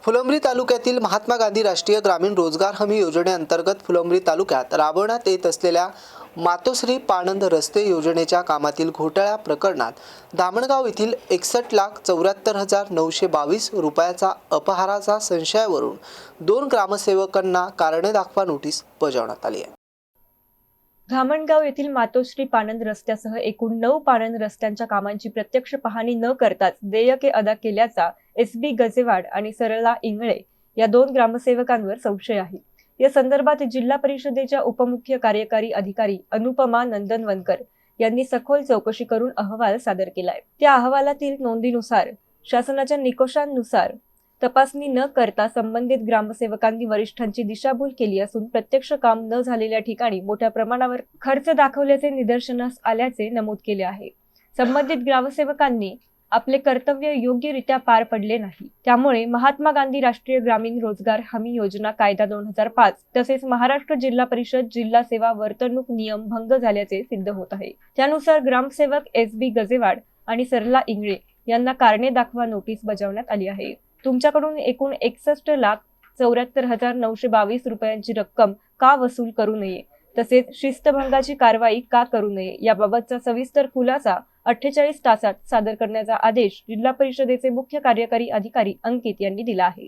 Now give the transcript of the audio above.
फुलंब्री तालुक्यातील महात्मा गांधी राष्ट्रीय ग्रामीण रोजगार हमी योजनेअंतर्गत फुलंब्री तालुक्यात राबवण्यात येत असलेल्या मातोश्री पाणंद रस्ते योजनेच्या कामातील घोटाळा प्रकरणात धामणगाव येथील 61,74,922 रुपयाचा अपहाराचा संशयावरून 2 ग्रामसेवकांना कारणे दाखवा नोटीस बजावण्यात आली आहे। धामणगाव येथील मातोश्री पाणंद रस्त्यासह एकूण 9 पाणंद रस्त्यांच्या कामांची प्रत्यक्ष पाहणी न करताच देयके अदा केल्याचा एसबी गजेवाड आणि सरला इंगळे या 2 ग्रामसेवकांवर संशय आहे। या संदर्भात जिल्हा परिषदेच्या उपमुख्य कार्यकारी अधिकारी अनुपमा नंदनवनकर यांनी सखोल चौकशी करून अहवाल सादर केलाय। त्या अहवालातील नोंदीनुसार शासनाच्या निकषांनुसार तपासणी न करता संबंधित ग्रामसेवकांनी वरिष्ठांची दिशाभूल केली असून प्रत्यक्ष काम न झालेल्या ठिकाणी मोठ्या प्रमाणावर खर्च दाखवल्याचे निदर्शनास आल्याचे नमूद केले आहे। संबंधित ग्रामसेवकांनी आपले कर्तव्य योग्यरित्या पार पडले नाही, त्यामुळे महात्मा गांधी राष्ट्रीय ग्रामीण रोजगार हमी योजना कायदा 2005 तसेच महाराष्ट्र जिल्हा परिषद जिल्हा सेवा वर्तणूक नियम भंग झाल्याचे सिद्ध होत आहे। त्यानुसार ग्रामसेवक एसबी गजेवाड आणि सरला इंगळे यांना कारणे दाखवा नोटीस बजावण्यात आली आहे। तुमच्याकडून एकूण 61,74,922 रुपयांची रक्कम का वसूल करू नये, तसेच शिस्तभंगाची कारवाई का करू नये याबाबतचा सविस्तर खुलासा 48 तासात सादर करण्याचा आदेश जिल्हा परिषदेचे मुख्य कार्यकारी अधिकारी अंकित यांनी दिला आहे।